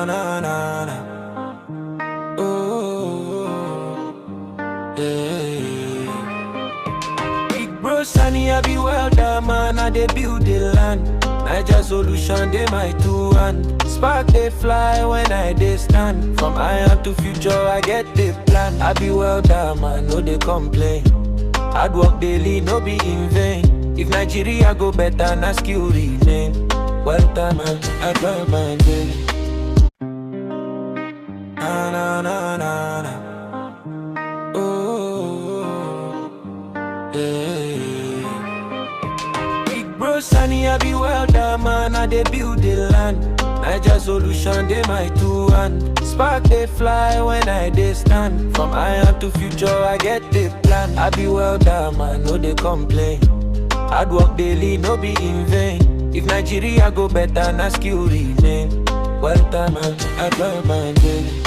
na na na. Oh, yeah. Big bro Sunny, I be welder man, I dey build the land. Niger solution, they my two hand. Spark they fly when I dey stand. From iron to future, I get the plan. I be welder man, no they complain. Hard work daily, no be in vain. If Nigeria go better, na skill remain. Welder man, I try my daily. Na na na na na. Oh, yeah. Big bro Sunny, I be welder man, I dey build the land. Niger solution, they my two hand. Spark they fly when I dey stand. From iron to future, I get the plan. I be welder man, no they complain. Hard work daily, no be in vain. If Nigeria go better, na skill remain. Welder man, I try my daily.